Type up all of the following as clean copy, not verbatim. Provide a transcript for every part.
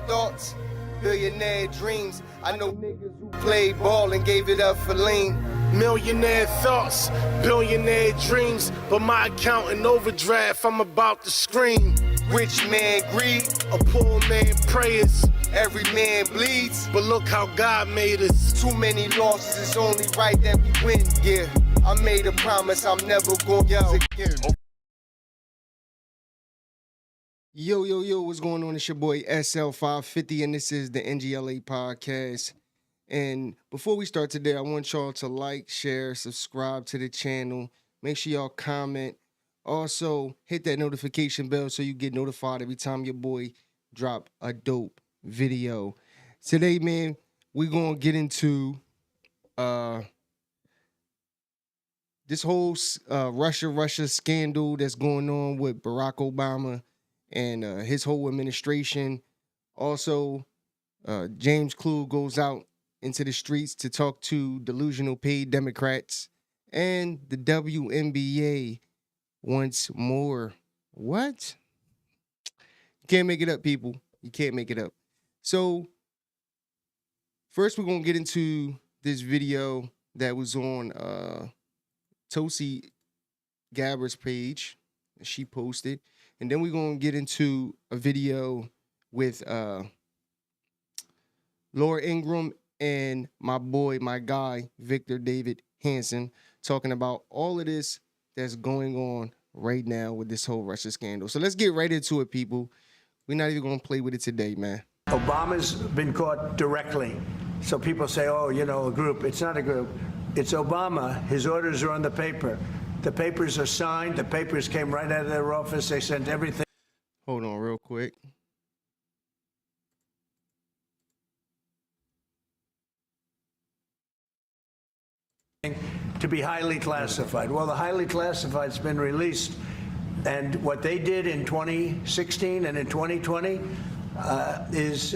thoughts, billionaire dreams. I know niggas who played ball and gave it up for lean. Millionaire thoughts, billionaire dreams, but my account in overdraft, I'm about to scream. Rich man greed, A poor man prayers, every man bleeds. but look how God made us. Too many losses, it's only right that we win. Yeah, I made a promise I'm never gonna lose again. Yo, what's going on? It's your boy SL550, and this is the N.G.L.A podcast. And before we start today, I want y'all to like, share, subscribe to the channel. Make sure y'all comment. Also, hit that notification bell so you get notified every time your boy drop a dope video. Today, man, we're going to get into this whole Russia scandal that's going on with Barack Obama and his whole administration. Also, James Klug goes out into the streets to talk to delusional paid Democrats, and the WNBA wants more. What? You can't make it up, people. You can't make it up. So first, we're going to get into this video that was on Tulsi Gabbard's page that she posted. And then we're going to get into a video with Laura Ingraham and my guy, Victor David Hansen, talking about all of this that's going on right now with this whole Russia scandal. So let's get right into it, people. We're not even going to play with it today, man. Obama's been caught directly. So people say, oh, you know, a group. It's not a group. It's Obama. His orders are on the paper. The papers are signed. The papers came right out of their office. They sent everything. Hold on real quick. To be highly classified. Well, the highly classified's been released. And what they did in 2016 and in 2020 is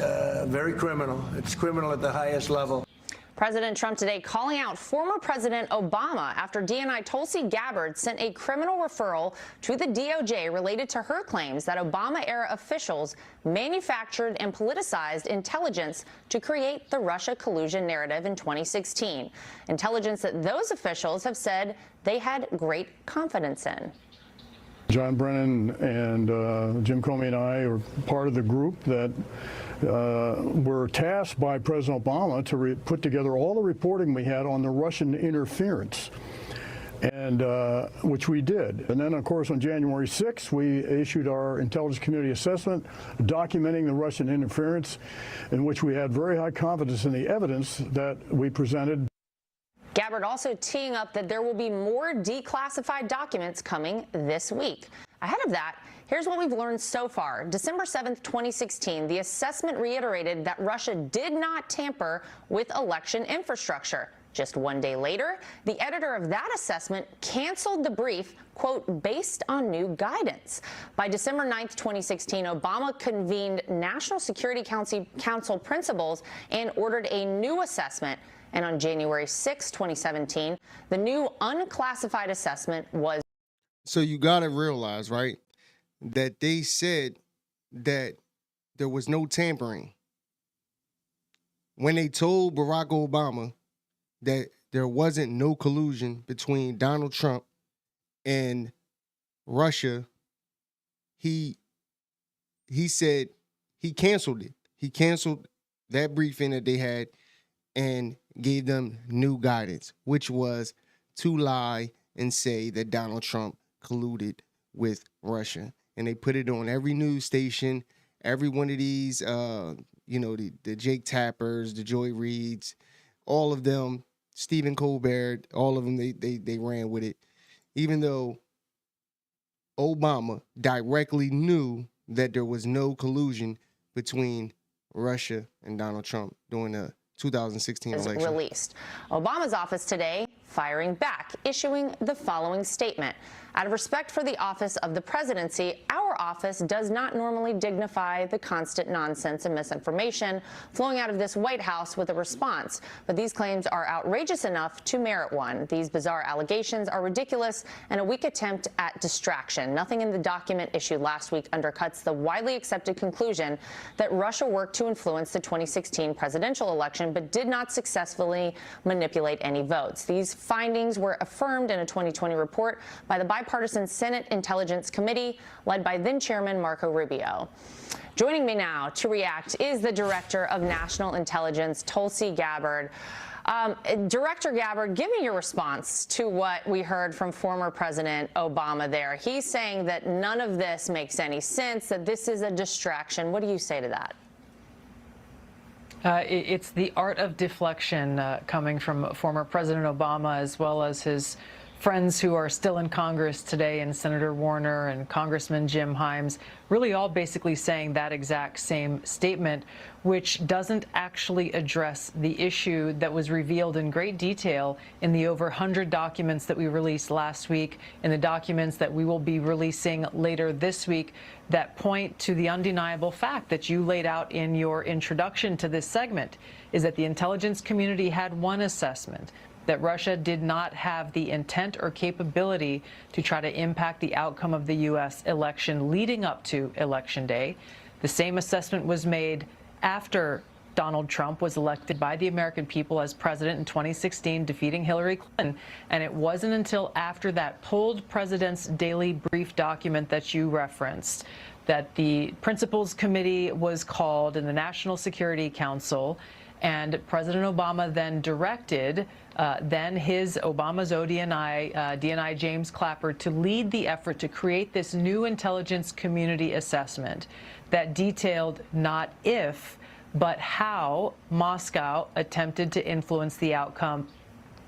very criminal. It's criminal at the highest level. President Trump today calling out former President Obama after DNI Tulsi Gabbard sent a criminal referral to the DOJ related to her claims that Obama-era officials manufactured and politicized intelligence to create the Russia collusion narrative in 2016. Intelligence that those officials have said they had great confidence in. John Brennan and Jim Comey and I are part of the group that were tasked by President Obama to put together all the reporting we had on the Russian interference, and which we did. And then, of course, on January 6th, we issued our intelligence community assessment documenting the Russian interference, in which we had very high confidence in the evidence that we presented. Gabbard also teeing up that there will be more declassified documents coming this week. Ahead of that, here's what we've learned so far. December 7th, 2016, the assessment reiterated that Russia did not tamper with election infrastructure. Just one day later, the editor of that assessment canceled the brief, quote, based on new guidance. By December 9th, 2016, Obama convened National Security Council principals and ordered a new assessment. And on January 6, 2017, the new unclassified assessment was. So you got to realize, right, that they said that there was no tampering when they told Barack Obama that there wasn't no collusion between Donald Trump and Russia. He said he canceled it. He canceled that briefing that they had and gave them new guidance, which was to lie and say that Donald Trump colluded with Russia. And they put it on every news station, every one of these, the Jake Tappers, the Joy Reids, all of them, Stephen Colbert, all of them, they ran with it, even though Obama directly knew that there was no collusion between Russia and Donald Trump during the 2016 election. Released. Obama's office today firing back, issuing the following statement. Out of respect for the office of the presidency, our office does not normally dignify the constant nonsense and misinformation flowing out of this White House with a response. But these claims are outrageous enough to merit one. These bizarre allegations are ridiculous and a weak attempt at distraction. Nothing in the document issued last week undercuts the widely accepted conclusion that Russia worked to influence the 2016 presidential election but did not successfully manipulate any votes. These findings were affirmed in a 2020 report by the bipartisan Senate Intelligence Committee led by then-Chairman Marco Rubio. Joining me now to react is the Director of National Intelligence, Tulsi Gabbard. Director Gabbard, give me your response to what we heard from former President Obama there. He's saying that none of this makes any sense, that this is a distraction. What do you say to that? It's the art of deflection coming from former President Obama, as well as his friends who are still in Congress today, and Senator Warner and Congressman Jim Himes, really all basically saying that exact same statement, which doesn't actually address the issue that was revealed in great detail in the over 100 documents that we released last week, in the documents that we will be releasing later this week, that point to the undeniable fact that you laid out in your introduction to this segment, is that the intelligence community had one assessment, that Russia did not have the intent or capability to try to impact the outcome of the U.S. election leading up to Election Day. The same assessment was made after Donald Trump was elected by the American people as president in 2016, defeating Hillary Clinton. And it wasn't until after that pulled President's Daily Brief document that you referenced that the Principals Committee was called in the National Security Council, and President Obama then directed Obama's DNI James Clapper to lead the effort to create this new intelligence community assessment that detailed not if, but how Moscow attempted to influence the outcome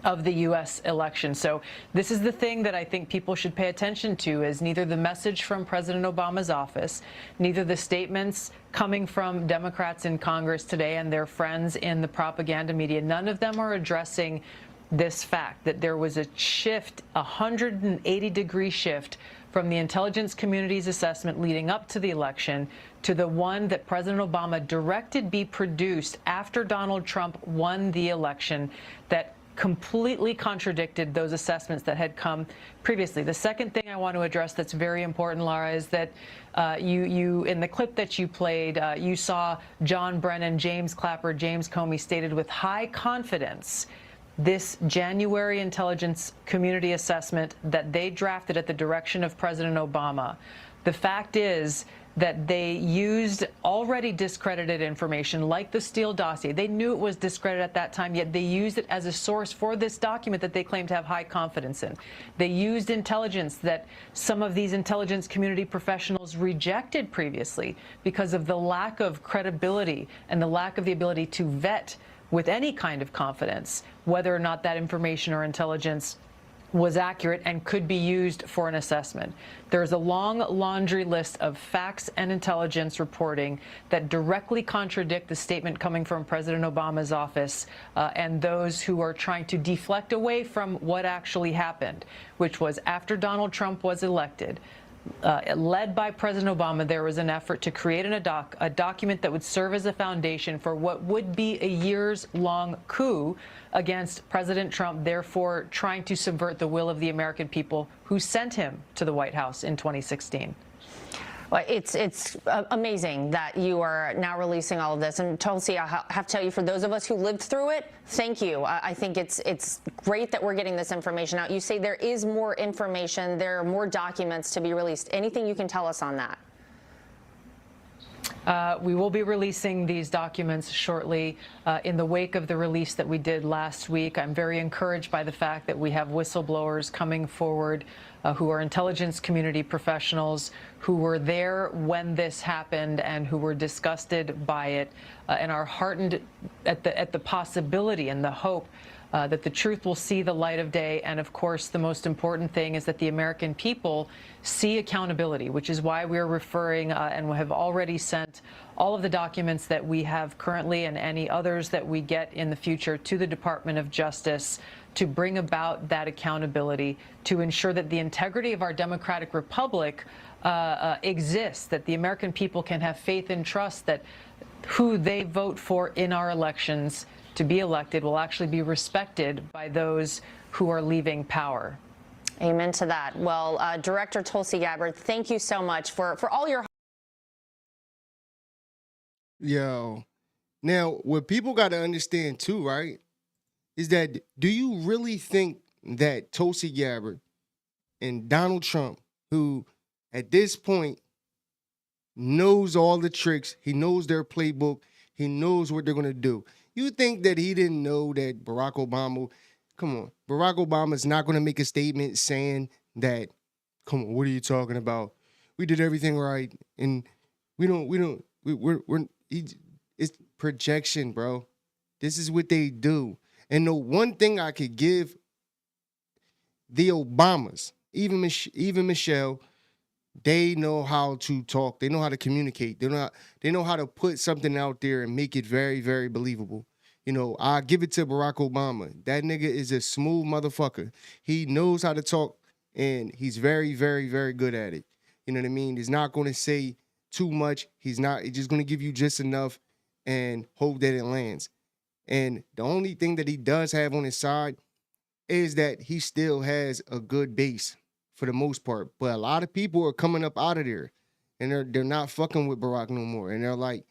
of the U.S. election. So this is the thing that I think people should pay attention to, is neither the message from President Obama's office, neither the statements coming from Democrats in Congress today and their friends in the propaganda media. None of them are addressing this fact that there was a shift, a 180-degree shift from the intelligence community's assessment leading up to the election to the one that President Obama directed be produced after Donald Trump won the election, that completely contradicted those assessments that had come previously. The second thing I want to address that's very important, Laura, is that you in the clip that you played, you saw John Brennan, James Clapper, James Comey stated with high confidence this January intelligence community assessment that they drafted at the direction of President Obama. The fact is that they used already discredited information like the Steele dossier. They knew it was discredited at that time, yet they used it as a source for this document that they claim to have high confidence in. They used intelligence that some of these intelligence community professionals rejected previously because of the lack of credibility and the lack of the ability to vet with any kind of confidence whether or not that information or intelligence was accurate and could be used for an assessment. There's a long laundry list of facts and intelligence reporting that directly contradict the statement coming from President Obama's office and those who are trying to deflect away from what actually happened, which was after Donald Trump was elected, led by President Obama, there was an effort to create a document that would serve as a foundation for what would be a years-long coup against President Trump, therefore trying to subvert the will of the American people who sent him to the White House in 2016. Well, it's amazing that you are now releasing all of this. And Tulsi, I have to tell you, for those of us who lived through it, thank you. I think it's great that we're getting this information out. You say there is more information, there are more documents to be released. Anything you can tell us on that? We will be releasing these documents shortly in the wake of the release that we did last week. I'm very encouraged by the fact that we have whistleblowers coming forward who are intelligence community professionals who were there when this happened and who were disgusted by it and are heartened at the possibility and the hope that the truth will see the light of day. And of course, the most important thing is that the American people see accountability, which is why we're referring and have already sent all of the documents that we have currently and any others that we get in the future to the Department of Justice to bring about that accountability, to ensure that the integrity of our democratic republic exists, that the American people can have faith and trust that who they vote for in our elections to be elected will actually be respected by those who are leaving power. Amen to that. Well, Director Tulsi Gabbard, thank you so much for all your. Yo, now what people got to understand too, right, is that do you really think that Tulsi Gabbard and Donald Trump, who at this point knows all the tricks, he knows their playbook, he knows what they're going to do, you think that he didn't know that Barack Obama, come on, Barack Obama is not going to make a statement saying that, come on, what are you talking about? We did everything right, and it's projection, bro. This is what they do. And the one thing I could give the Obamas, even Michelle, they know how to talk. They know how to communicate. They know how to put something out there and make it very, very believable. You know, I give it to Barack Obama. That nigga is a smooth motherfucker. He knows how to talk, and he's very, very, very good at it. You know what I mean? He's not going to say too much. He's just going to give you just enough and hope that it lands. And the only thing that he does have on his side is that he still has a good base for the most part. But a lot of people are coming up out of there, and they're not fucking with Barack no more. And they're like,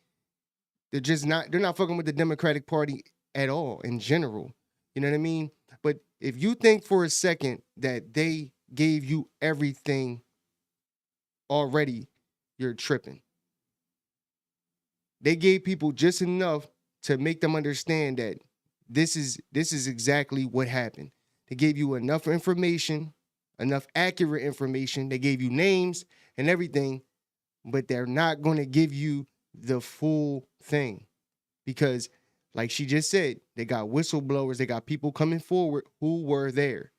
they're not fucking with the Democratic Party at all in general. You know what I mean? But if you think for a second that they gave you everything already, you're tripping. They gave people just enough to make them understand that this is exactly what happened. They gave you enough information, enough accurate information. They gave you names and everything, but they're not going to give you the full thing because, like she just said, they got whistleblowers. They got people coming forward who were there.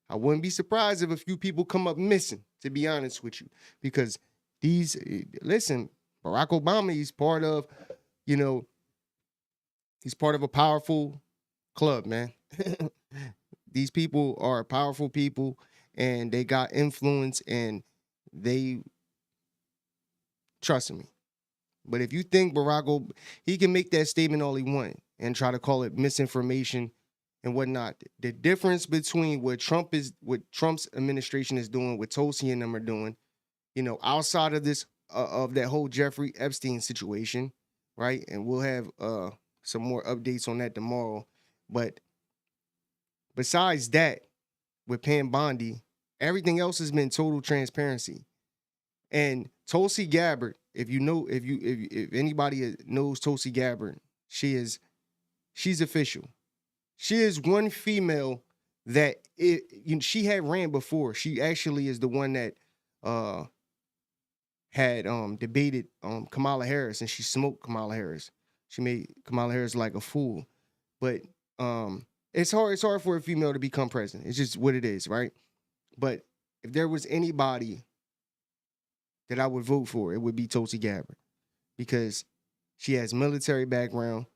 I wouldn't be surprised if a few people come up missing, to be honest with you, because listen, Barack Obama, he's part of a powerful club, man. These people are powerful people, and they got influence, and they trust me. But if you think he can make that statement all he want and try to call it misinformation and whatnot. The difference between what Trump's administration is doing, what Tulsi and them are doing, outside of this of that whole Jeffrey Epstein situation, right? And we'll have some more updates on that tomorrow. But besides that, with Pam Bondi, everything else has been total transparency. And Tulsi Gabbard, if anybody knows Tulsi Gabbard, she's official. She is one female that she had ran before. She actually is the one that had debated Kamala Harris, and she smoked Kamala Harris. She made Kamala Harris like a fool. But it's hard for a female to become president. It's just what it is, right? But if there was anybody that I would vote for, it would be Tulsi Gabbard, because she has military background.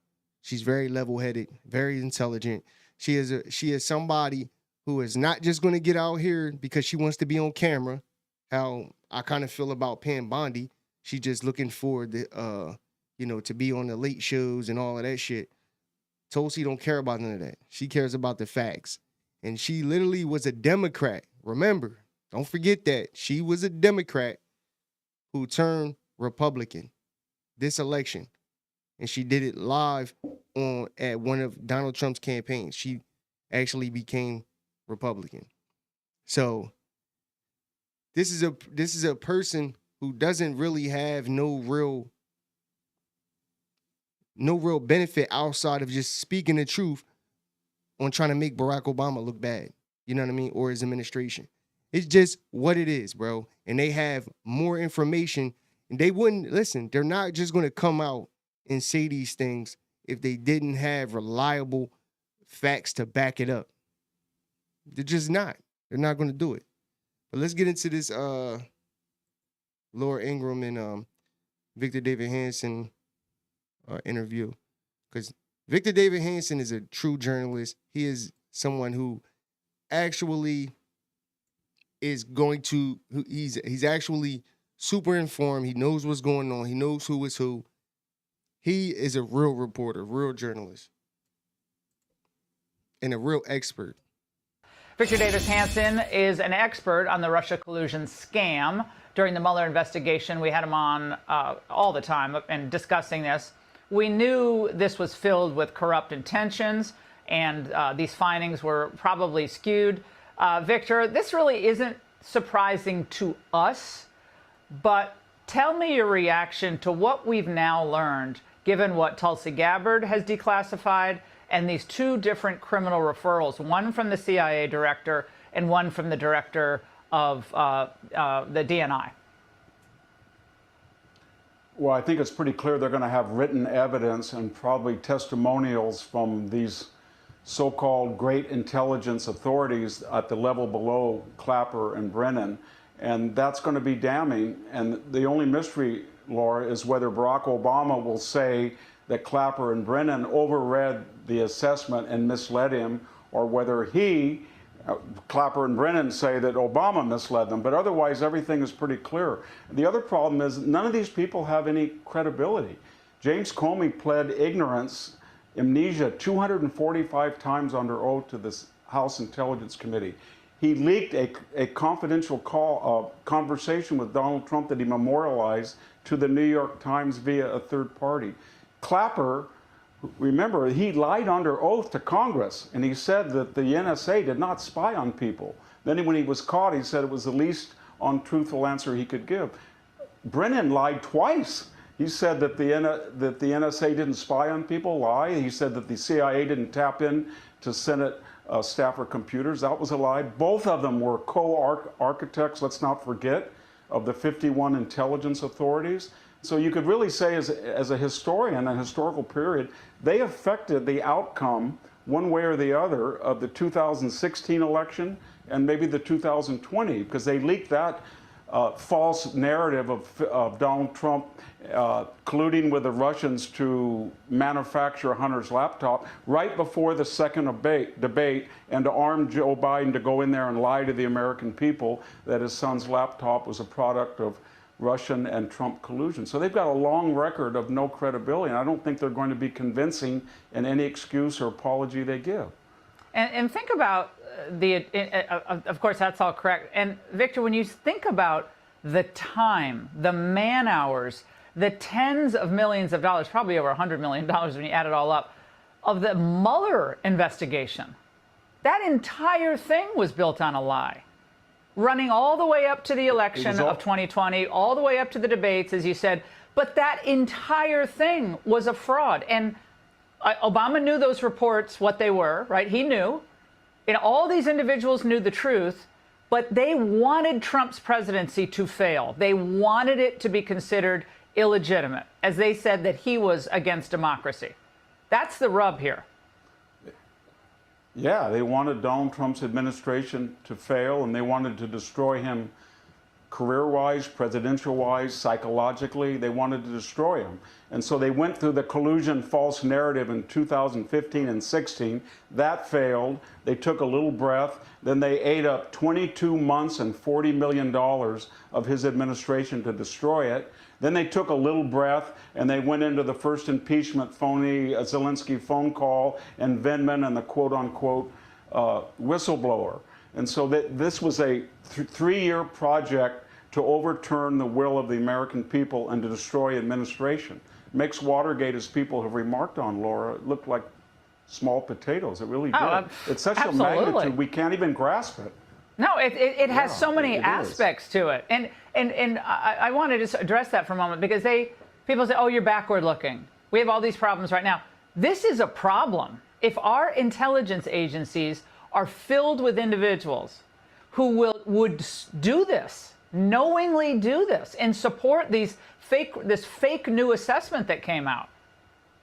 She's very level-headed, very intelligent. She is somebody who is not just going to get out here because she wants to be on camera. How I kind of feel about Pam Bondi. She's just looking for the to be on the late shows and all of that shit. Tulsi don't care about none of that. She cares about the facts. And she literally was a Democrat. Remember, don't forget that. She was a Democrat who turned Republican this election. And she did it live at one of Donald Trump's campaigns. She actually became Republican. So this is a person who doesn't really have no real benefit outside of just speaking the truth on trying to make Barack Obama look bad. You know what I mean? Or his administration. It's just what it is, bro. And they have more information. And they wouldn't, listen, they're not just going to come out and say these things if they didn't have reliable facts to back it up. They're just not. They're not going to do it. But let's get into this Laura Ingraham and Victor David Hanson interview. Because Victor David Hanson is a true journalist. He is someone who actually is going to, he's actually super informed. He knows what's going on. He knows who is who. He is a real reporter, real journalist, and a real expert. Victor Davis Hanson is an expert on the Russia collusion scam. During the Mueller investigation, we had him on all the time and discussing this. We knew this was filled with corrupt intentions, and these findings were probably skewed. Victor, this really isn't surprising to us, but tell me your reaction to what we've now learned, given what Tulsi Gabbard has declassified and these two different criminal referrals, one from the CIA director and one from the director of the DNI. Well, I think it's pretty clear they're going to have written evidence and probably testimonials from these so-called great intelligence authorities at the level below Clapper and Brennan. And that's going to be damning. And the only mystery, Laura, is whether Barack Obama will say that Clapper and Brennan overread the assessment and misled him, or whether Clapper and Brennan say that Obama misled them. But otherwise, everything is pretty clear. The other problem is none of these people have any credibility. James Comey pled ignorance, amnesia 245 times under oath to this House Intelligence Committee. He leaked a confidential conversation with Donald Trump that he memorialized to the New York Times via a third party. Clapper, remember, he lied under oath to Congress, and he said that the NSA did not spy on people. Then when he was caught, he said it was the least untruthful answer he could give. Brennan lied twice. He said that the NSA didn't spy on people, lie. He said that the CIA didn't tap in to Senate staffer computers. That was a lie. Both of them were co-architects, let's not forget, of the 51 intelligence authorities. So you could really say, as a historian, a historical period, they affected the outcome, one way or the other, of the 2016 election and maybe the 2020, because they leaked that false narrative of Donald Trump colluding with the Russians to manufacture Hunter's laptop right before the second debate, and to arm Joe Biden to go in there and lie to the American people that his son's laptop was a product of Russian and Trump collusion. So they've got a long record of no credibility, and I don't think they're going to be convincing in any excuse or apology they give. And think about of course, that's all correct. And Victor, when you think about the time, the man hours, the tens of millions of dollars, probably over $100 million when you add it all up, of the Mueller investigation, that entire thing was built on a lie. Running all the way up to the election of 2020, all the way up to the debates, as you said. But that entire thing was a fraud. And Obama knew those reports, what they were, right? He knew. And all these individuals knew the truth, but they wanted Trump's presidency to fail. They wanted it to be considered illegitimate, as they said that he was against democracy. That's the rub here. Yeah, they wanted Donald Trump's administration to fail, and they wanted to destroy him career-wise, presidential-wise, psychologically. They wanted to destroy him. And so they went through the collusion false narrative in 2015 and 16. That failed. They took a little breath. Then they ate up 22 months and $40 million of his administration to destroy it. Then they took a little breath, and they went into the first impeachment phony Zelensky phone call and Vindman and the quote-unquote whistleblower. And so this was a three-year project to overturn the will of the American people and to destroy administration. It makes Watergate, as people have remarked on, Laura, look like small potatoes. It really did. It's such a magnitude, we can't even grasp it. No, it has so many aspects to it. And I want to just address that for a moment, because people say, oh, you're backward looking. We have all these problems right now. This is a problem. If our intelligence agencies are filled with individuals who would do this, knowingly do this, and support this fake new assessment that came out.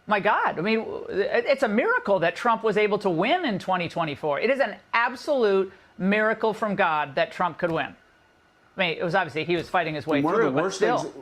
My God, I mean, it's a miracle that Trump was able to win in 2024. It is an absolute miracle from God that Trump could win. I mean, it was obviously he was fighting his way through, but still.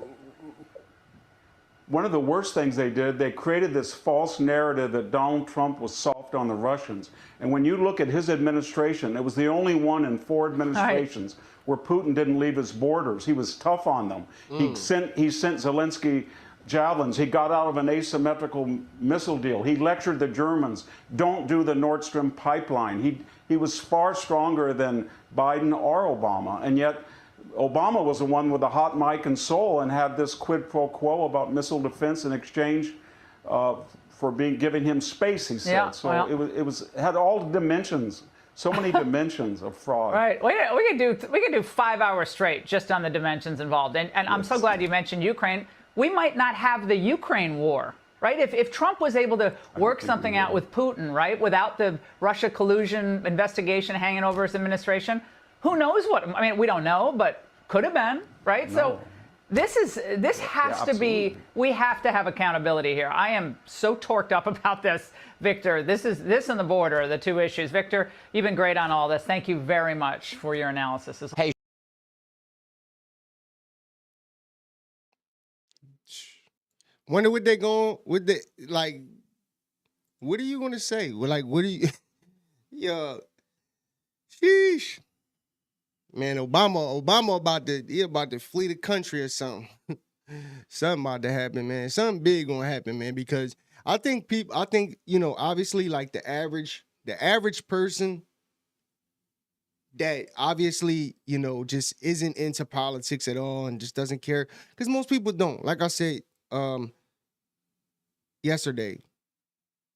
One of the worst things they did, they created this false narrative that Donald Trump was soft soft on the Russians. And when you look at his administration, it was the only one in 4 administrations where Putin didn't leave his borders. He was tough on them. He sent Zelensky javelins. He got out of an asymmetrical missile deal. He lectured the Germans, don't do the Nord Stream pipeline. He was far stronger than Biden or Obama. And yet Obama was the one with the hot mic and soul and had this quid pro quo about missile defense in exchange for giving him space, he said. Yeah, so well, it had all the dimensions, so many dimensions of fraud. Right. We could do 5 hours straight just on the dimensions involved. And I'm so glad you mentioned Ukraine. We might not have the Ukraine war, right? If Trump was able to work something out with Putin, right, without the Russia collusion investigation hanging over his administration, who knows what? I mean, we don't know, but could have been, right? No. So this has to be. We have to have accountability here. I am so torqued up about this, Victor. This and the border are the two issues. Victor, you've been great on all this. Thank you very much for your analysis. Hey. Wonder what they going with the like. What are you gonna say? Well, like, what are you? Yeah, sheesh, man. Obama about to flee the country or something. Something about to happen, man. Something big gonna happen, man. Because I think obviously, like the average person that obviously, just isn't into politics at all and just doesn't care. Because most people don't. Like I said, yesterday,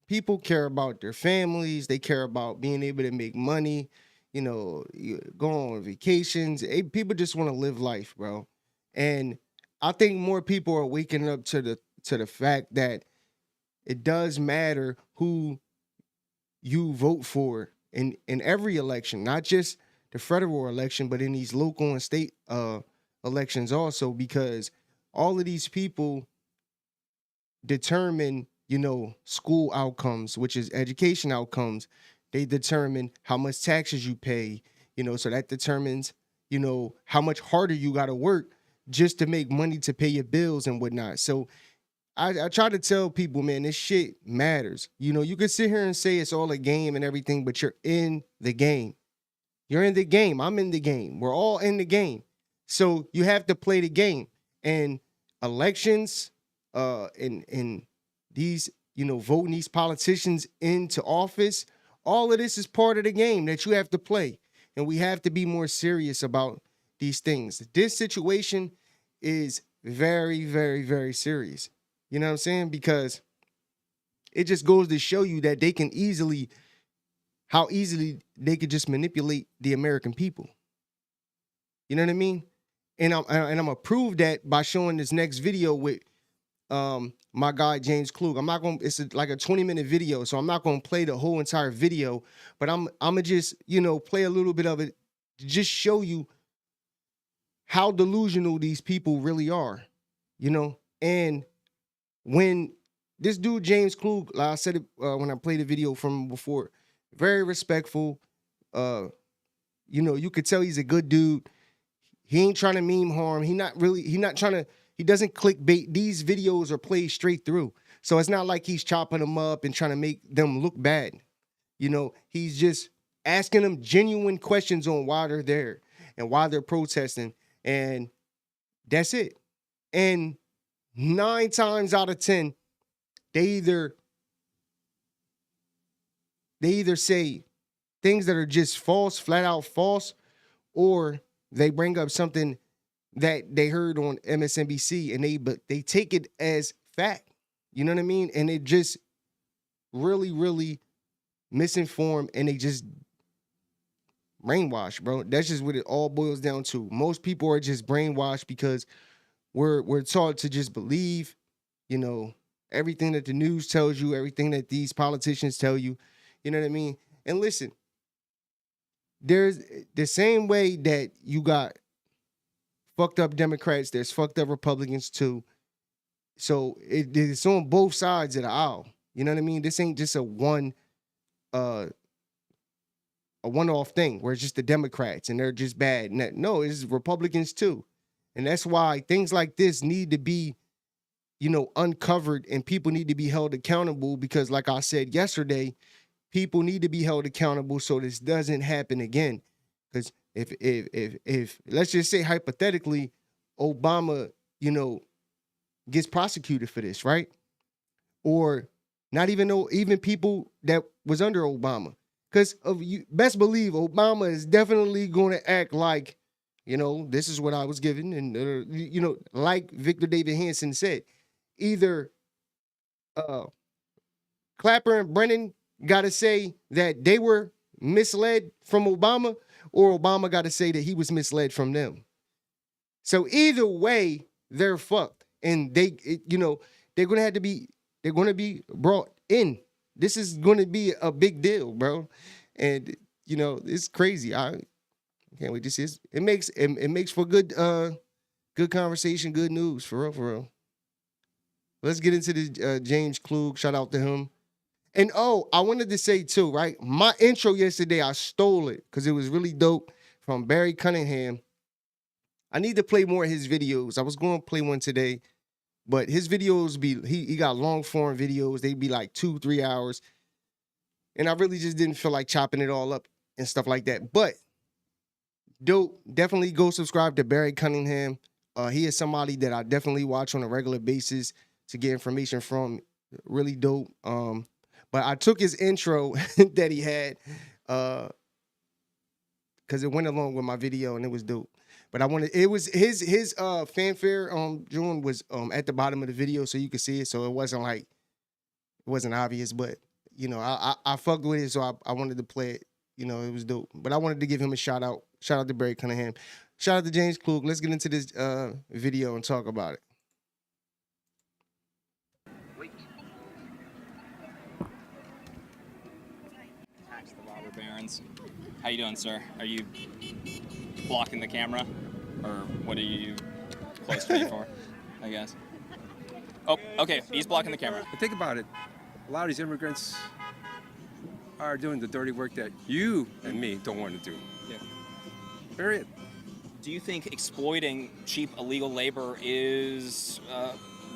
people care about their families. They care about being able to make money, go on vacations. People just want to live life, bro. And I think more people are waking up to the fact that it does matter who you vote for in every election, not just the federal election, but in these local and state elections also, because all of these people determine, school outcomes, which is education outcomes. They determine how much taxes you pay, so that determines, how much harder you got to work just to make money to pay your bills and whatnot. So I try to tell people, man, this shit matters. You can sit here and say it's all a game and everything, but you're in the game. You're in the game. I'm in the game. We're all in the game. So you have to play the game. And elections, and these, voting these politicians into office, all of this is part of the game that you have to play. And we have to be more serious about these things. This situation is very, very, very serious. You know what I'm saying? Because it just goes to show you that how easily they could just manipulate the American people. You know what I mean? And I'm gonna prove that by showing this next video with my guy James Klug. It's like a 20-minute video, so I'm not gonna play the whole entire video, but I'm gonna just, play a little bit of it to just show you how delusional these people really are, And when this dude James Klug, like I said it when I played the video from before, very respectful, you could tell he's a good dude. He ain't trying to meme harm. He doesn't clickbait. These videos are played straight through. So it's not like he's chopping them up and trying to make them look bad. He's just asking them genuine questions on why they're there and why they're protesting. And that's it. And 9 times out of 10, they either say things that are just false, flat out false, or they bring up something that they heard on MSNBC and they take it as fact. You know what I mean? And it just really, really misinformed, and they just brainwashed, bro. That's just what it all boils down to. Most people are just brainwashed because we're taught to just believe, everything that the news tells you, everything that these politicians tell you. You know what I mean? And listen, there's the same way that you got fucked up Democrats, there's fucked up Republicans too. So it's on both sides of the aisle. You know what I mean? This ain't just a one-off thing where it's just the Democrats and they're just bad. No, it's Republicans too. And that's why things like this need to be, uncovered, and people need to be held accountable, because like I said yesterday, people need to be held accountable so this doesn't happen again. Because if let's just say hypothetically, Obama, gets prosecuted for this, right? Or not even people that was under Obama. Because you best believe Obama is definitely going to act like, this is what I was given. And, like Victor David Hanson said, either Clapper and Brennan got to say that they were misled from Obama, or Obama got to say that he was misled from them. So either way, they're fucked. And they're going to be brought in. This is going to be a big deal, bro. And, it's crazy. I can't wait to see this. It makes for good conversation, good news, for real. Let's get into the James Klug. Shout out to him. And I wanted to say too, right? My intro yesterday, I stole it because it was really dope from Barry Cunningham. I need to play more of his videos. I was going to play one today, but his videos he got long form videos. They'd be like 2-3 hours. And I really just didn't feel like chopping it all up and stuff like that. But dope, definitely go subscribe to Barry Cunningham. He is somebody that I definitely watch on a regular basis to get information from. Really dope. But I took his intro that he had because it went along with my video and it was dope. But it was his fanfare joint was at the bottom of the video so you could see it. So it wasn't obvious, but I fucked with it, so I wanted to play it. It was dope. But I wanted to give him a shout out. Shout out to Barry Cunningham. Shout out to James Klug. Let's get into this video and talk about it. Tax the robber barons. How you doing, sir? Are you blocking the camera, or what are you close to me for? I guess. Oh, okay. He's blocking the camera. But think about it. A lot of these immigrants are doing the dirty work that you and me don't want to do. Yeah. Period. Do you think exploiting cheap illegal labor is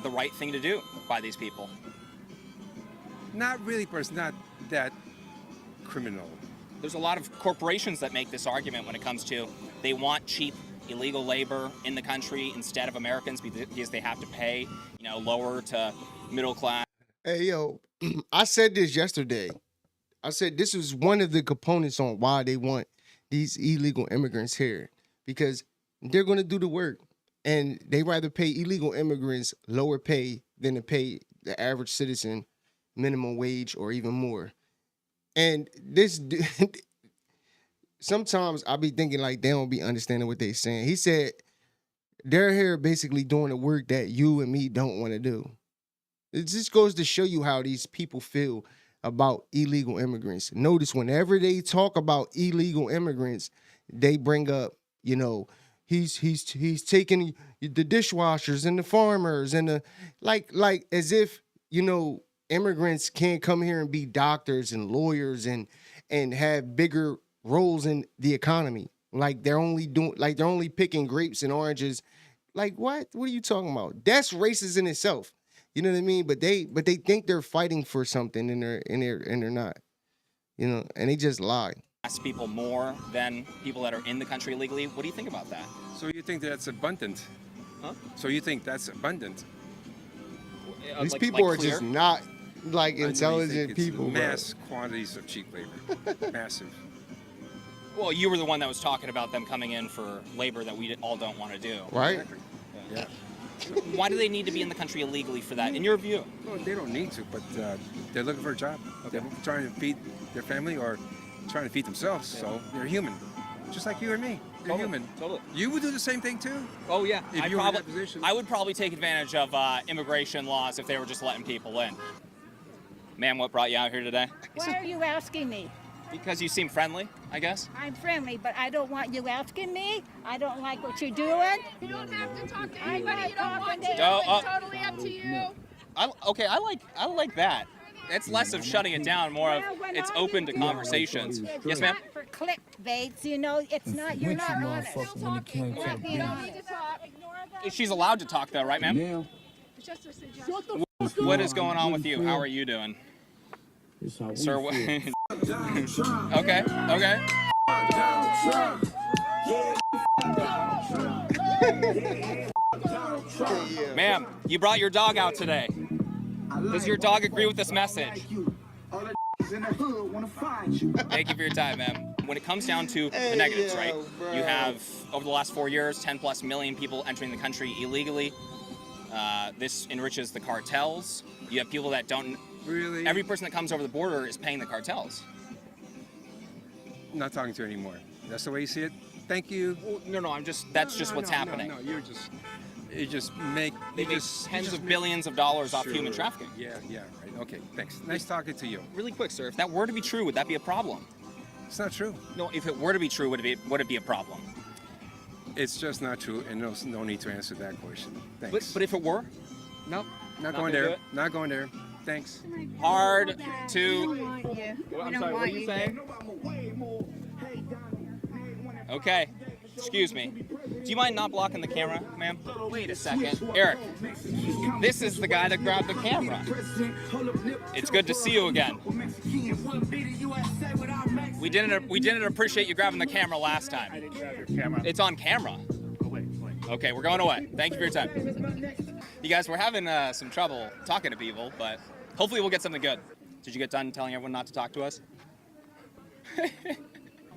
the right thing to do by these people? Not really, but it's not that criminal. There's a lot of corporations that make this argument when it comes to they want cheap illegal labor in the country instead of Americans because they have to pay, lower to middle class. Hey, yo, I said this yesterday. I said this is one of the components on why they want these illegal immigrants here, because they're going to do the work, and they rather pay illegal immigrants lower pay than to pay the average citizen minimum wage or even more. And this, sometimes I be thinking like they don't be understanding what they saying. He said they're here basically doing the work that you and me don't want to do. It just goes to show you how these people feel about illegal immigrants. Notice whenever they talk about illegal immigrants, they bring up, he's taking the dishwashers and the farmers and the like as if, immigrants can't come here and be doctors and lawyers and have bigger roles in the economy. Like they're only picking grapes and oranges. Like what? What are you talking about? That's racist in itself. You know what I mean? But they think they're fighting for something and they're not. And they just lie. Ask people more than people that are in the country illegally. What do you think about that? So you think that's abundant? Huh? So you think that's abundant? These people are just not intelligent people. Mass quantities of cheap labor. Massive. Well, you were the one that was talking about them coming in for labor that we all don't want to do. Right? Exactly. Yeah. Why do they need to be in the country illegally for that, in your view? Well, they don't need to, but they're looking for a job. Okay. They're trying to feed their family or trying to feed themselves, so they're human. Just like you and me. You're human. Totally. You would do the same thing too? Oh, yeah. If you were in that position. I would probably take advantage of immigration laws if they were just letting people in. Ma'am, what brought you out here today? Why are you asking me? Because you seem friendly, I guess. I'm friendly, but I don't want you asking me. I don't like what you're doing. You don't have to talk to anybody you don't want to. Oh, It's totally up to you. I like that. It's less of shutting it down, more of it's open to conversations. Yes, ma'am? For clickbaits, it's not, you're not honest. She's allowed to talk, though, right, ma'am? Yeah. It's just a suggestion. What is going on with you? How are you doing? Sir, Okay, okay. Ma'am, you brought your dog out today. Does your dog agree with this message? Thank you for your time, ma'am. When it comes down to the negatives, right? You have, over the last 4 years, 10+ million people entering the country illegally. This enriches the cartels. You have people that don't... Really? Every person that comes over the border is paying the cartels. I'm not talking to you anymore. That's the way you see it? Thank you. Well, no, that's just what's happening. No, you just make... They make tens of billions of dollars off human trafficking. Yeah, right. Okay, thanks. Nice talking to you. Really quick, sir, if that were to be true, would that be a problem? It's not true. No, if it were to be true, would it be a problem? It's just not true, and no need to answer that question. Thanks. But if it were? Nope, not going there. Not going there. Thanks. Hard to... I'm sorry, what are you saying? Okay, excuse me. Do you mind not blocking the camera, ma'am? Wait a second. Eric, this is the guy that grabbed the camera. It's good to see you again. We didn't appreciate you grabbing the camera last time. I didn't grab your camera. It's on camera. Oh, wait. Okay, we're going away. Thank you for your time. You guys, we're having some trouble talking to people, but hopefully we'll get something good. Did you get done telling everyone not to talk to us?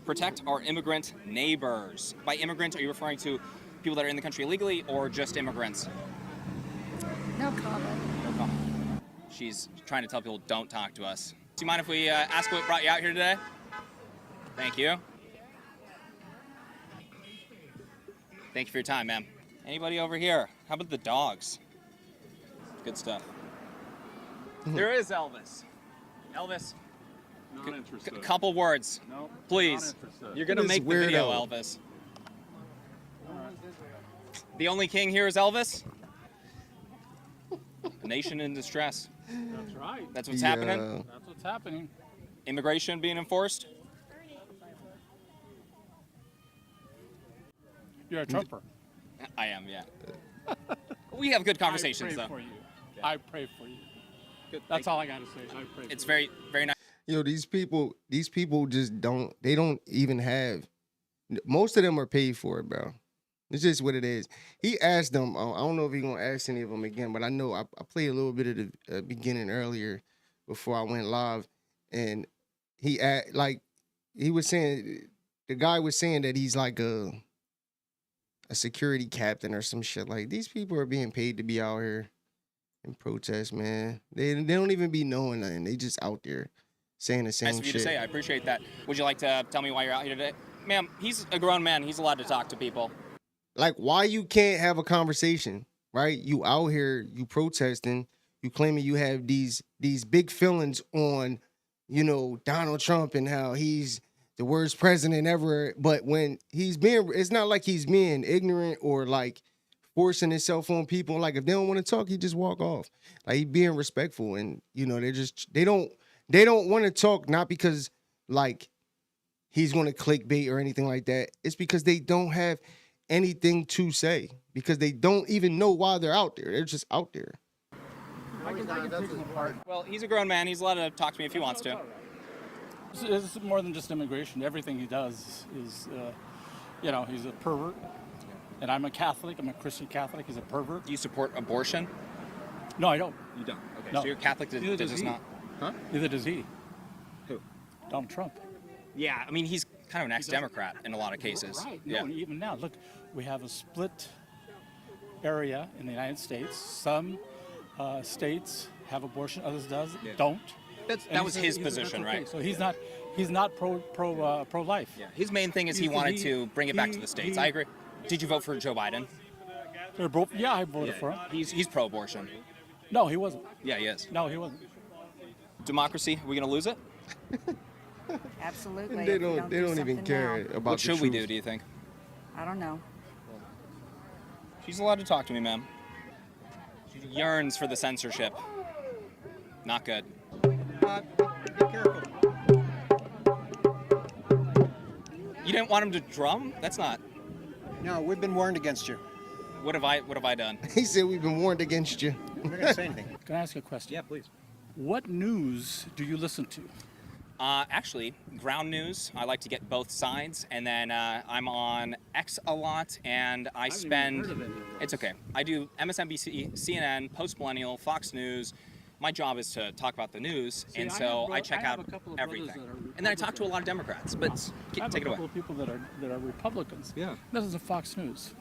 Protect our immigrant neighbors. By immigrant, are you referring to people that are in the country illegally or just immigrants? No comment. No comment. She's trying to tell people don't talk to us. Do you mind if we ask what brought you out here today? Thank you. Thank you for your time, ma'am. Anybody over here? How about the dogs? Good stuff. There is Elvis. Elvis. Not interested. Couple words. No. Please. Not interested. You're gonna make the video, Elvis. The only king here is Elvis. A nation in distress. That's right. That's what's happening. That's what's happening. Immigration being enforced. You're a Trumper. I am, yeah. We have good conversations, I pray though. for you. I pray for you. Good. That's all I got to say. I pray. It's very, very nice. Yo, these people just don't even have, most of them are paid for it, bro. It's just what it is. He asked them, I don't know if he's going to ask any of them again, but I know I played a little bit of the beginning earlier before I went live, and he was saying, the guy was saying that he's like a security captain or some shit. Like, these people are being paid to be out here and protest, man. They don't even be knowing nothing. They just out there saying the same Nice of you shit. to say. I appreciate that. Would you like to tell me why you're out here today? Ma'am, he's a grown man. He's allowed to talk to people. Like, why you can't have a conversation, right? You out here, you protesting, you claiming you have these big feelings on, Donald Trump and how he's the worst president ever. But when it's not like he's being ignorant or like forcing himself on people. Like, if they don't want to talk, he just walk off. Like, he being respectful, and they don't want to talk, not because like he's going to clickbait or anything like that. It's because they don't have anything to say, because they don't even know why they're out there. They're just out there. Well, he's a grown man. He's allowed to talk to me if he wants to. It's more than just immigration. Everything he does is, he's a pervert. And I'm a Catholic. I'm a Christian Catholic. He's a pervert. Do you support abortion? No, I don't. You don't? Okay. No. So you're Catholic, Neither does does this he. not? Huh? Neither does he. Who? Donald Trump. Yeah, I mean, he's kind of an ex-Democrat in a lot of cases. Right. Yeah. No, and even now, look, we have a split area in the United States. Some states have abortion, others don't. That was his position, okay. right? So he's not pro-life. Yeah. His main thing is he wanted to bring it back to the states. I agree. Did you vote for Joe Biden? Yeah, I voted for him. He's pro-abortion. No, he wasn't. Yeah, he is. No, he wasn't. Democracy, are we going to lose it? Absolutely. They don't even care about What should the we truth. do, do you think? I don't know. She's allowed to talk to me, ma'am. She yearns for the censorship. Not good. Be careful. You didn't want him to drum? That's not. No, we've been warned against you. What have I done? He said we've been warned against you. We're not going to say anything. Can I ask you a question? Yeah, please. What news do you listen to? Actually, ground news. I like to get both sides, and then I'm on X a lot, and I spend. It's okay. I do MSNBC, CNN, Post Millennial, Fox News. My job is to talk about the news, and so I check out everything. And then I talk to a lot of Democrats. But take it away. I have a couple of people that are Republicans. Yeah. That isn't Fox News.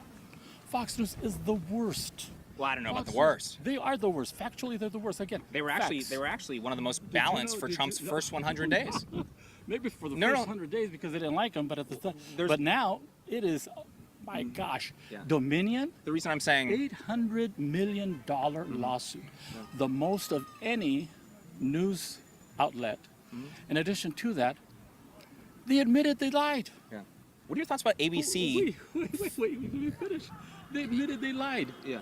Fox News is the worst. Well, I don't know about the worst. They are the worst. Factually, they're the worst. Again, They were actually one of the most balanced for Trump's first 100 days. Maybe for the first 100 days because they didn't like him, but at the time. But now it is. My gosh, Dominion. The reason I'm saying $800 million lawsuit, the most of any news outlet. In addition to that, they admitted they lied. Yeah. What are your thoughts about ABC? Wait, let me finish. They admitted they lied. Yeah.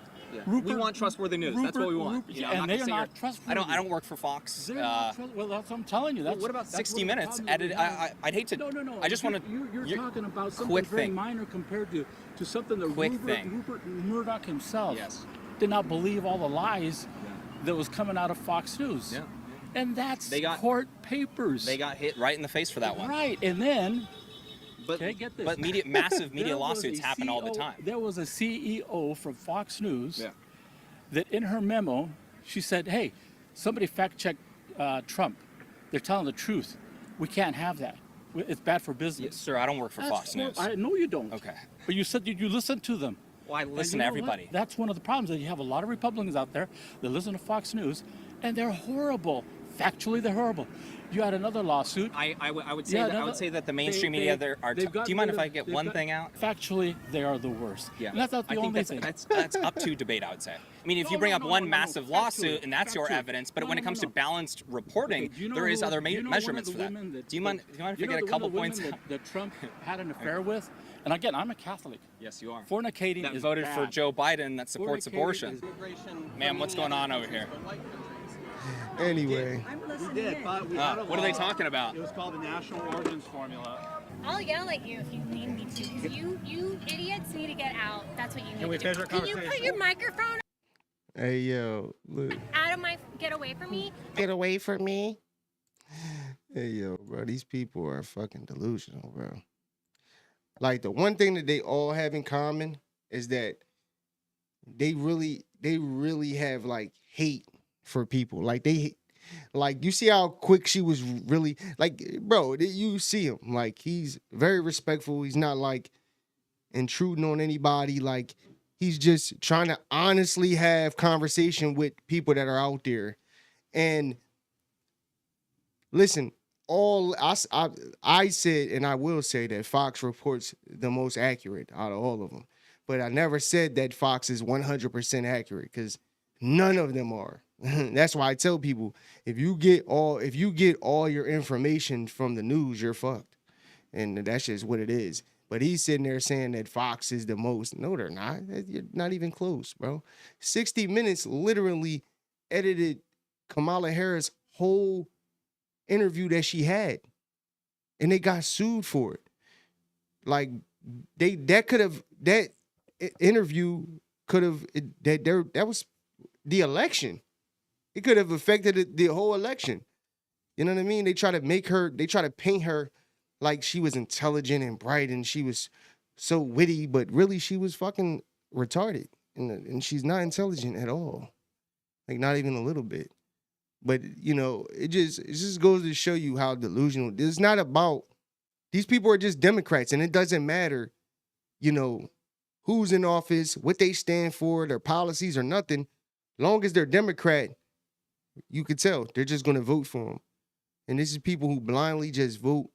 We want trustworthy news. That's what we want. And they are not trustworthy. I don't work for Fox. They're not well, that's what I'm telling you. What about 60 Minutes? I'd hate to. No. I just want to. You're talking about something quick very thing. minor compared to something that Quick Rupert thing. Murdoch himself did not believe all the lies that was coming out of Fox News. Yeah. And that's court papers. They got hit right in the face for that one. Right, and then. But, get this. But massive media lawsuits happen all the time. There was a CEO from Fox News that in her memo, she said, hey, somebody fact-check Trump. They're telling the truth. We can't have that. It's bad for business. Yes, sir, I don't work for Fox News. I know you don't. Okay. But you said you listened to them. Well, I listen to everybody. That's one of the problems, that you have a lot of Republicans out there that listen to Fox News, and they're horrible. Factually, they're horrible. You had another lawsuit. I would say that the mainstream media are. Do you mind if I get one thing out? Factually, they are the worst. Yeah. And that's not the only thing. That's up to debate, I would say. I mean, if you bring up one massive lawsuit and that's your evidence, but when it comes to balanced reporting, there is other measurements for that. Do you mind if I get a couple points? That Trump had an affair with, and again, I'm a Catholic. Yes, you are. Fornicating that is voted bad. for Joe Biden that supports abortion. Ma'am, what's going on over here? Anyway. We did, but we had what are they talking about? It was called the National Origins Formula. I'll yell at you if you need me to, because you idiots need to get out. That's what you need to do. Can you put your microphone Hey, yo, look. out of my, get away from me? Get away from me. Hey, yo, bro, these people are fucking delusional, bro. Like, the one thing that they all have in common is that they really have, like, hate for people. Like, you see how quick she was really, like, bro, you see him. Like, he's very respectful. He's not, like, intruding on anybody. Like, he's just trying to honestly have conversation with people that are out there. And listen, I said, and I will say that Fox reports the most accurate out of all of them. But I never said that Fox is 100% accurate, because none of them are. That's why I tell people, if you get all your information from the news, you're fucked. And that's just what it is. But he's sitting there saying that Fox is the most. No, they're not. You're not even close, bro. 60 Minutes literally edited Kamala Harris' whole interview that she had, and they got sued for it. Like, that interview could have, that was the election. It could have affected the whole election. You know what I mean? They try to paint her like she was intelligent and bright and she was so witty, but really she was fucking retarded. And she's not intelligent at all. Like, not even a little bit. But, you know, it just goes to show you how delusional. It's not about, these people are just Democrats, and it doesn't matter, you know, who's in office, what they stand for, their policies or nothing. Long as they're Democrat, you could tell they're just going to vote for them. And this is people who blindly just vote,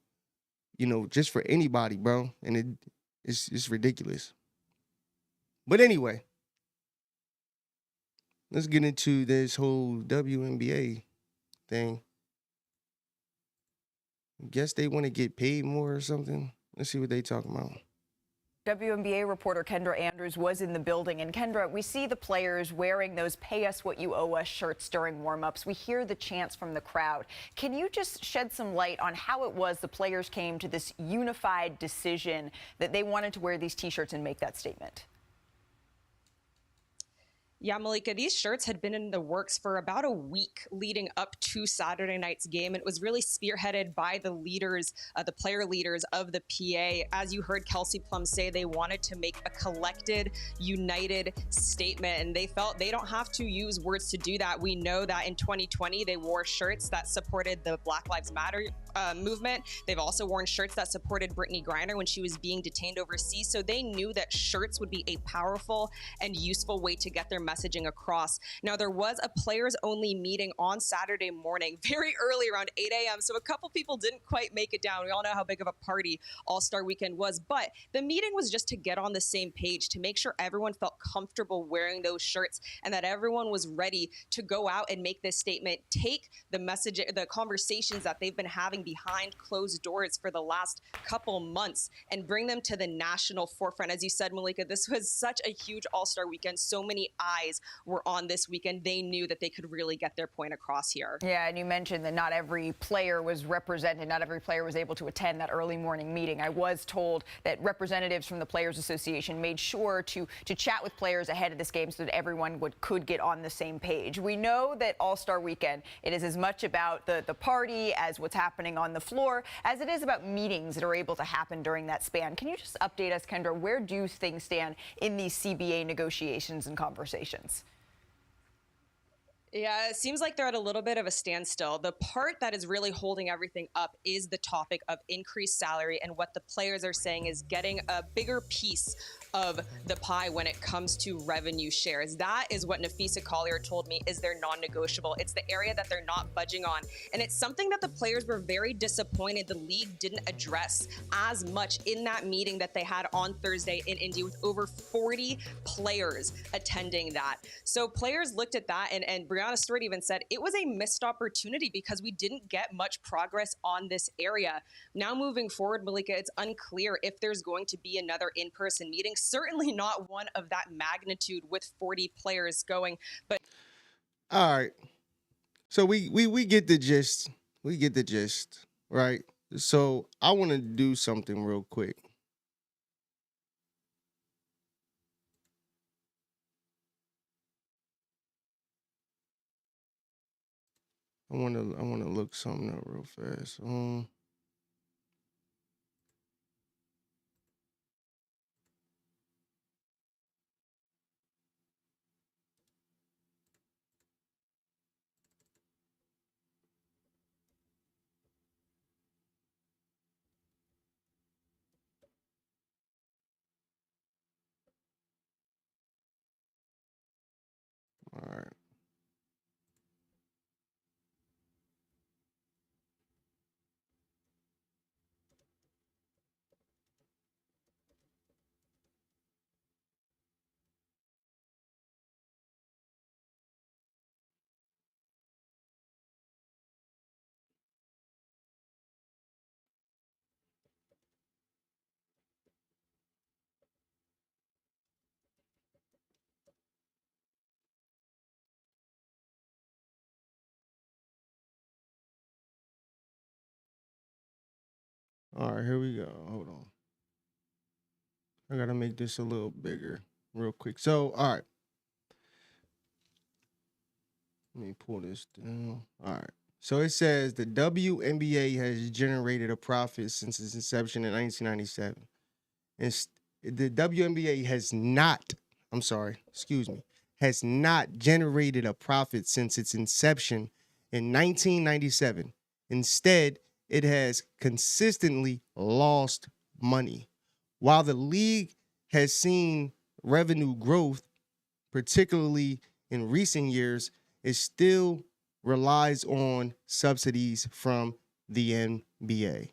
you know, just for anybody, bro. And it's ridiculous. But anyway, let's get into this whole WNBA thing. Guess they want to get paid more or something. Let's see what they talking about. WNBA reporter Kendra Andrews was in the building. And Kendra, we see the players wearing those "Pay Us What You Owe Us" shirts during warm-ups. We hear the chants from the crowd. Can you just shed some light on how it was the players came to this unified decision that they wanted to wear these T-shirts and make that statement? Yeah, Malika, these shirts had been in the works for about a week leading up to Saturday night's game. And it was really spearheaded by the leaders, the player leaders of the PA. As you heard Kelsey Plum say, they wanted to make a collected, united statement. And they felt they don't have to use words to do that. We know that in 2020, they wore shirts that supported the Black Lives Matter movement. They've also worn shirts that supported Brittany Griner when she was being detained overseas. So they knew that shirts would be a powerful and useful way to get their messaging across. Now, there was a players only meeting on Saturday morning, very early around 8 a.m. So a couple people didn't quite make it down. We all know how big of a party All-Star Weekend was, but the meeting was just to get on the same page, to make sure everyone felt comfortable wearing those shirts and that everyone was ready to go out and make this statement, take the message, the conversations that they've been having behind closed doors for the last couple months and bring them to the national forefront. As you said, Malika, this was such a huge All-Star Weekend. So many eyes were on this weekend. They knew that they could really get their point across here. Yeah, and you mentioned that not every player was represented. Not every player was able to attend that early morning meeting. I was told that representatives from the Players Association made sure to chat with players ahead of this game so that everyone could get on the same page. We know that All-Star Weekend, it is as much about the party as what's happening on the floor as it is about meetings that are able to happen during that span. Can you just update us, Kendra, where do things stand in these CBA negotiations and conversations? Yeah, it seems like they're at a little bit of a standstill. The part that is really holding everything up is the topic of increased salary, and what the players are saying is getting a bigger piece of the pie when it comes to revenue shares. That is what Nafisa Collier told me is their non-negotiable. It's the area that they're not budging on. And it's something that the players were very disappointed the league didn't address as much in that meeting that they had on Thursday in Indy with over 40 players attending that. So players looked at that, and Brianna Stewart even said it was a missed opportunity because we didn't get much progress on this area. Now moving forward, Malika, it's unclear if there's going to be another in-person meeting. Certainly not one of that magnitude with 40 players going. But all right, so we get the gist. We get the gist, right? So I want to do something real quick. I want to look something up real fast. All right. All right, here we go. Hold on. I got to make this a little bigger real quick. So, all right. Let me pull this down. All right. So it says the WNBA has generated a profit since its inception in 1997. And the WNBA has not, has not generated a profit since its inception in 1997. Instead, it has consistently lost money. While the league has seen revenue growth, particularly in recent years, it still relies on subsidies from the NBA.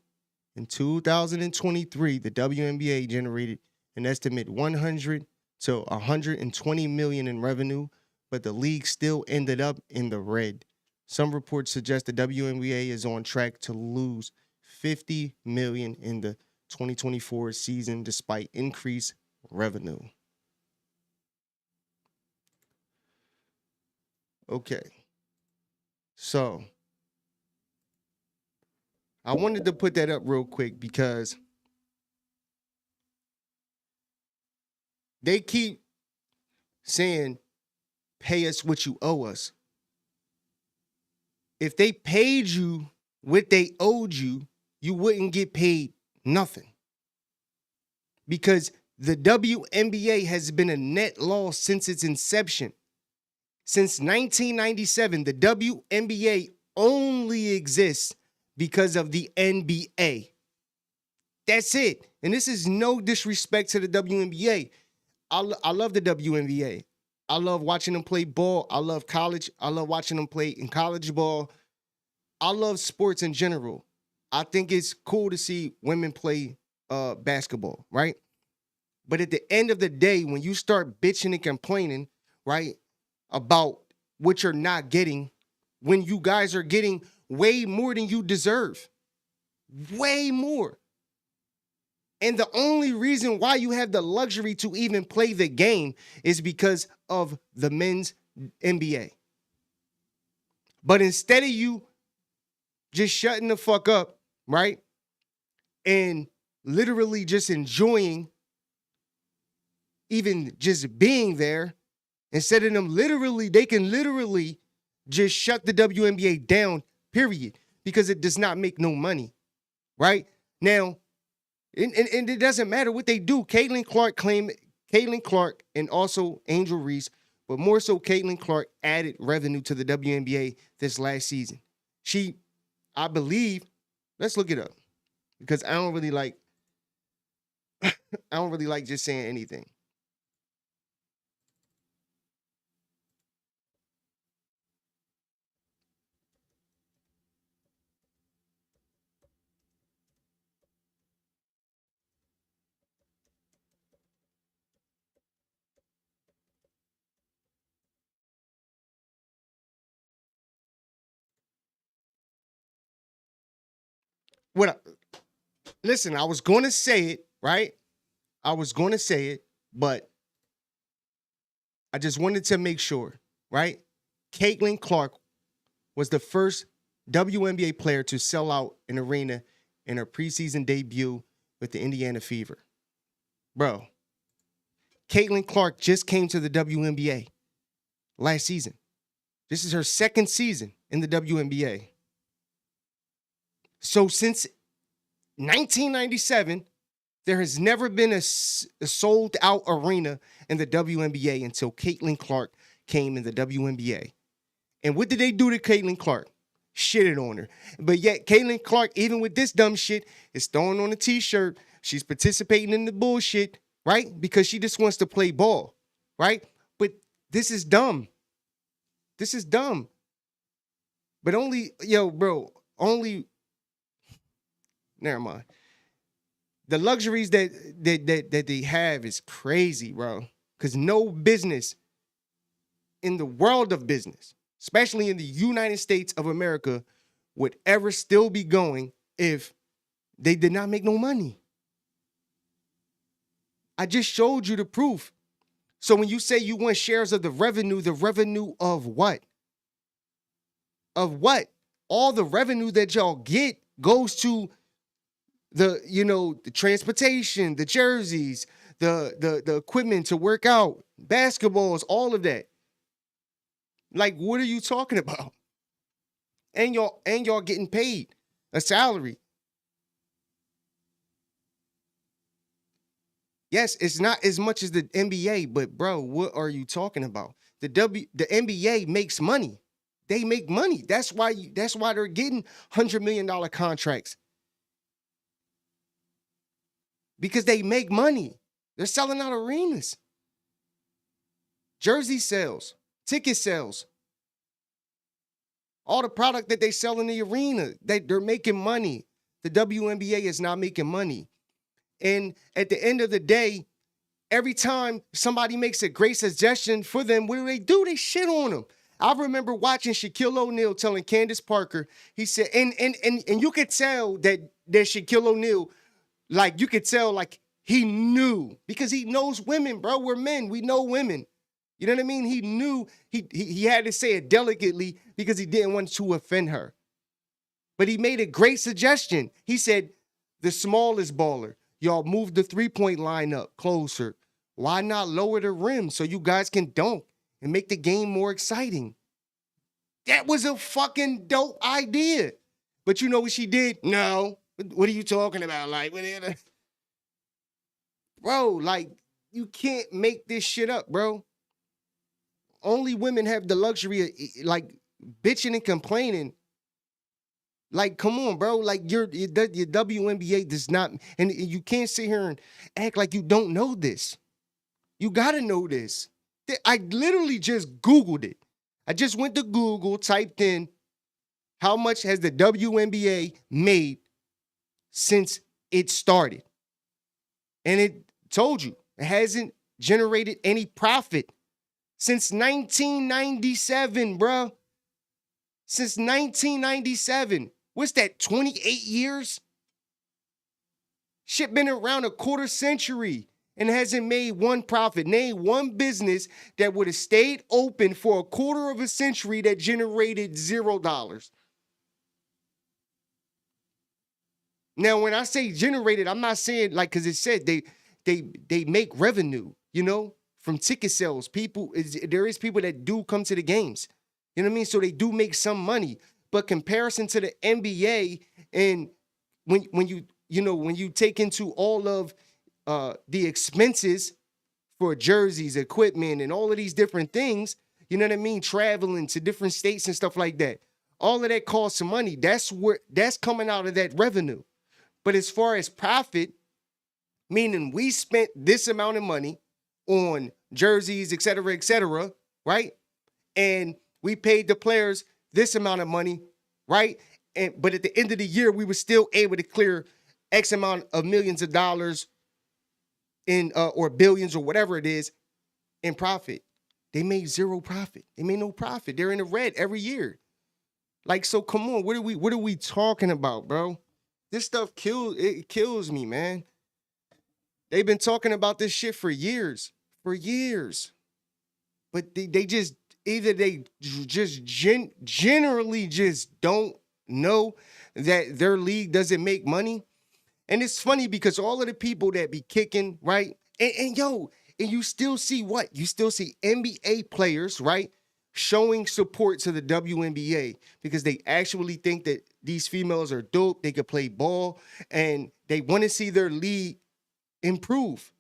In 2023, the WNBA generated an estimate 100 to 120 million in revenue, but the league still ended up in the red. Some reports suggest the WNBA is on track to lose 50 million in the 2024 season despite increased revenue. Okay. So I wanted to put that up real quick because they keep saying pay us what you owe us. If they paid you what they owed you, you wouldn't get paid nothing. Because the WNBA has been a net loss since its inception. Since 1997, the WNBA only exists because of the NBA. That's it. And this is no disrespect to the WNBA. I love the WNBA. I love watching them play ball. I love college. I love watching them play in college ball. I love sports in general. I think it's cool to see women play basketball, right? But at the end of the day, when you start bitching and complaining, right, about what you're not getting, when you guys are getting way more than you deserve, way more. And the only reason why you have the luxury to even play the game is because of the men's NBA. But instead of you just shutting the fuck up, right, and literally just enjoying even just being there, instead of them they can literally just shut the WNBA down, period, because it does not make no money, right? Now, and it doesn't matter what they do. Caitlin Clark and also Angel Reese, but more so Caitlin Clark added revenue to the WNBA this last season. I believe, let's look it up, because I don't really like just saying anything. Listen, I was going to say it, right? I was going to say it, but I just wanted to make sure, right? Caitlin Clark was the first WNBA player to sell out an arena in her preseason debut with the Indiana Fever. Bro, Caitlin Clark just came to the WNBA last season. This is her second season in the WNBA. So since 1997, there has never been a sold-out arena in the WNBA until Caitlin Clark came in the WNBA. And what did they do to Caitlin Clark? Shitted on her. But yet, Caitlin Clark, even with this dumb shit, is throwing on a t-shirt. She's participating in the bullshit, right? Because she just wants to play ball, right? But this is dumb. This is dumb. But never mind. The luxuries that they have is crazy, bro. Because no business in the world of business, especially in the United States of America, would ever still be going if they did not make no money. I just showed you the proof. So when you say you want shares of the revenue of what? Of what? All the revenue that y'all get goes to the transportation, the jerseys, the equipment to work out, basketballs, all of that. Like, what are you talking about? And y'all getting paid a salary. Yes, it's not as much as the NBA, but bro, what are you talking about? The NBA makes money. They make money. That's why they're getting $100 million contracts. Because they make money. They're selling out arenas. Jersey sales, ticket sales. All the product that they sell in the arena, they're making money. The WNBA is not making money. And at the end of the day, every time somebody makes a great suggestion for them, what do? They shit on them. I remember watching Shaquille O'Neal telling Candace Parker, he said, and you could tell that Shaquille O'Neal, like, you could tell, like, he knew, because he knows women, bro. We're men. We know women. You know what I mean? He knew he had to say it delicately because he didn't want to offend her. But he made a great suggestion. He said, the smallest baller, y'all move the three-point line up closer. Why not lower the rim so you guys can dunk and make the game more exciting. That was a fucking dope idea. But you know what she did? No. What are you talking about? Like, bro, like, you can't make this shit up, bro. Only women have the luxury of, like, bitching and complaining. Like, come on, bro. Like, your WNBA does not, and you can't sit here and act like you don't know this. You gotta know this. I literally just Googled it. I just went to Google, typed in, how much has the WNBA made since it started? And it told you it hasn't generated any profit since 1997, bro. Since 1997. What's that, 28 years? Shit been around a quarter century and hasn't made one profit. Name one business that would have stayed open for a quarter of a century that generated $0. Now, when I say generated, I'm not saying like, because it said they make revenue, you know, from ticket sales. There is people that do come to the games. You know what I mean? So they do make some money. But comparison to the NBA, and when you take into all of the expenses for jerseys, equipment, and all of these different things, you know what I mean? Traveling to different states and stuff like that. All of that costs some money. That's coming out of that revenue. But as far as profit, meaning we spent this amount of money on jerseys, et cetera, right? And we paid the players this amount of money, right? But at the end of the year, we were still able to clear X amount of millions of dollars in or billions or whatever it is in profit. They made zero profit. They made no profit. They're in the red every year. Like, so come on, what are we talking about, bro? This stuff kills me, man. They've been talking about this shit for years. But they just generally just don't know that their league doesn't make money. And it's funny because all of the people that be kicking, right? And you still see what? You still see NBA players, right? Showing support to the WNBA because they actually think that these females are dope. They could play ball and they want to see their league improve.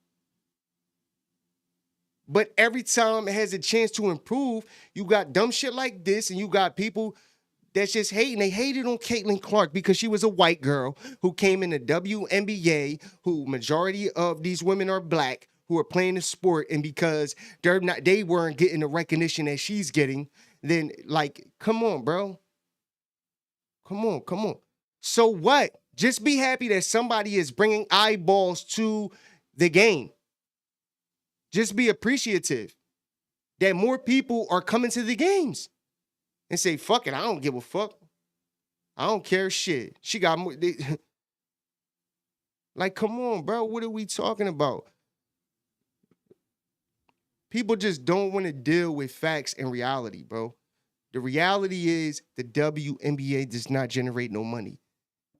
But every time it has a chance to improve, you got dumb shit like this, and you got people that's just hating. They hated on Caitlin Clark because she was a white girl who came in the WNBA, who majority of these women are black, who are playing the sport, and because they weren't getting the recognition that she's getting, then like, come on, bro. Come on. So what? Just be happy that somebody is bringing eyeballs to the game. Just be appreciative that more people are coming to the games and say, fuck it, I don't give a fuck. I don't care shit. She got more. Like, come on, bro. What are we talking about? People just don't want to deal with facts and reality, bro. The reality is the WNBA does not generate no money.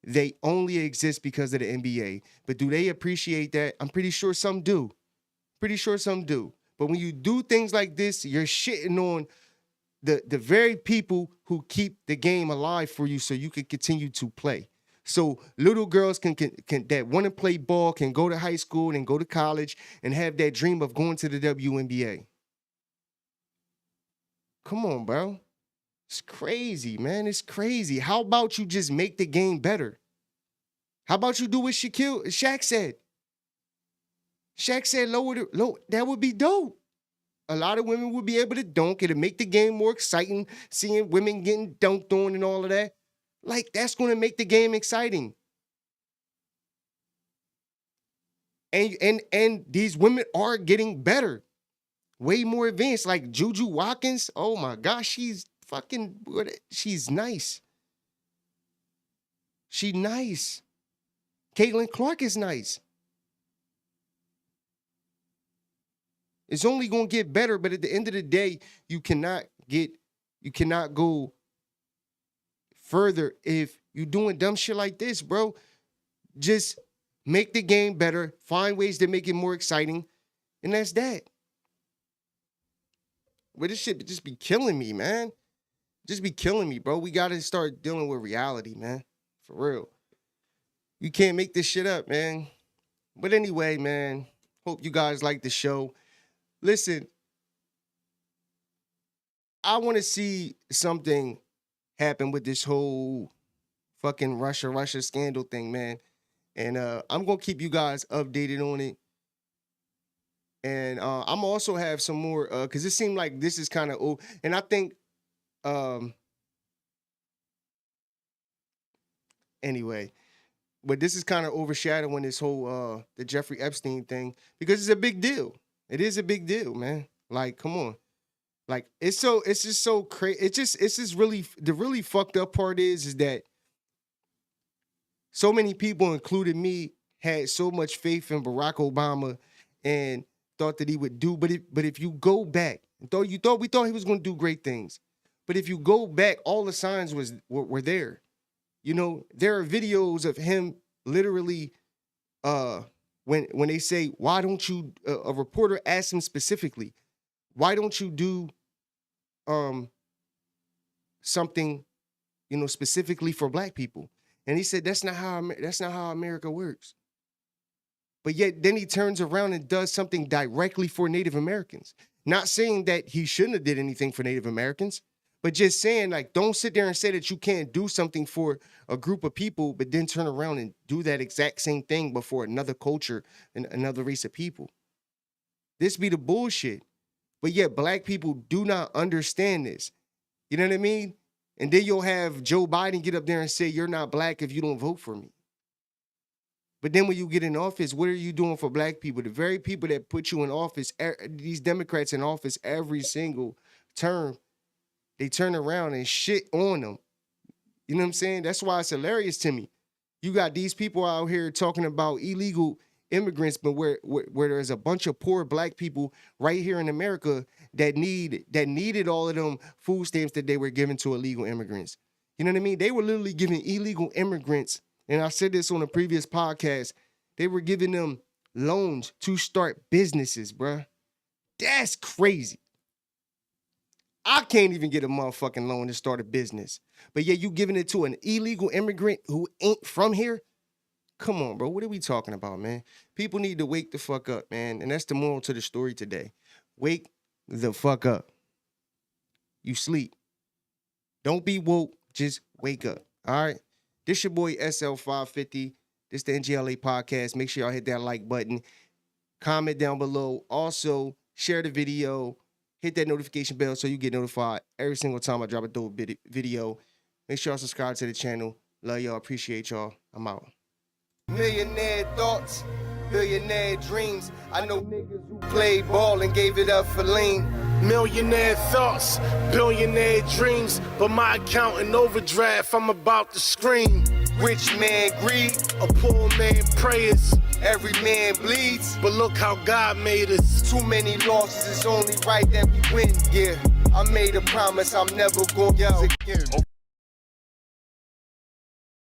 They only exist because of the NBA. But do they appreciate that? I'm pretty sure some do. But when you do things like this, you're shitting on the very people who keep the game alive for you so you can continue to play. So little girls can that want to play ball can go to high school and go to college and have that dream of going to the WNBA. Come on, bro. It's crazy, man. It's crazy. How about you just make the game better? How about you do what Shaq said? Shaq said low, that would be dope. A lot of women would be able to dunk. It'll make the game more exciting, seeing women getting dunked on and all of that. Like, that's going to make the game exciting. And these women are getting better. Way more advanced. Like Juju Watkins. Oh my gosh, she's nice. She's nice. Caitlin Clark is nice. It's only going to get better, but at the end of the day, you cannot go further if you're doing dumb shit like this, bro. Just make the game better, find ways to make it more exciting, and that's that. But this shit just be killing me, man. Just be killing me, bro. We got to start dealing with reality, man. For real. You can't make this shit up, man. But anyway, man, hope you guys like the show. Listen, I want to see something happen with this whole fucking Russia scandal thing, man. And I'm going to keep you guys updated on it. And I'm also have some more, because it seemed like this is kind of old. And I think, anyway, but this is kind of overshadowing this whole, the Jeffrey Epstein thing, because it's a big deal. It is a big deal, man. Like, come on. Like, it's just so crazy. It's just really, the really fucked up part is that so many people, including me, had so much faith in Barack Obama and thought that he would do. But if you go back, we thought he was going to do great things. But if you go back, all the signs were there. You know, there are videos of him literally, when they say, why don't you, a reporter asked him specifically, why don't you do something, you know, specifically for black people? And he said, that's not how America works. But yet then he turns around and does something directly for Native Americans. Not saying that he shouldn't have did anything for Native Americans, but just saying, like, don't sit there and say that you can't do something for a group of people, but then turn around and do that exact same thing before another culture and another race of people. This be the bullshit. But yet black people do not understand this. You know what I mean? And then you'll have Joe Biden get up there and say, you're not black if you don't vote for me. But then when you get in office, what are you doing for black people? The very people that put you in office, these Democrats in office every single term, they turn around and shit on them. You know what I'm saying? That's why it's hilarious to me. You got these people out here talking about illegal immigrants, but where there's a bunch of poor black people right here in America that needed all of them food stamps that they were giving to illegal immigrants. You know what I mean? They were literally giving illegal immigrants, and I said this on a previous podcast, they were giving them loans to start businesses, bruh. That's crazy. I can't even get a motherfucking loan to start a business. But yeah, you giving it to an illegal immigrant who ain't from here? Come on, bro. What are we talking about, man? People need to wake the fuck up, man. And that's the moral to the story today. Wake the fuck up. You sleep. Don't be woke. Just wake up. All right? This your boy SL550. This the N.G.L.A. podcast. Make sure y'all hit that like button. Comment down below. Also, share the video. Hit that notification bell so you get notified every single time I drop a dope video. Make sure y'all subscribe to the channel. Love y'all. Appreciate y'all. I'm out. Millionaire thoughts, billionaire dreams. I know niggas who played ball and gave it up for lean. Millionaire thoughts, billionaire dreams, but my account in overdraft, I'm about to scream. Rich man greed, a poor man prayers. Every man bleeds, but look how God made us. Too many losses, it's only right that we win. Yeah, I made a promise I'm never gonna lose again.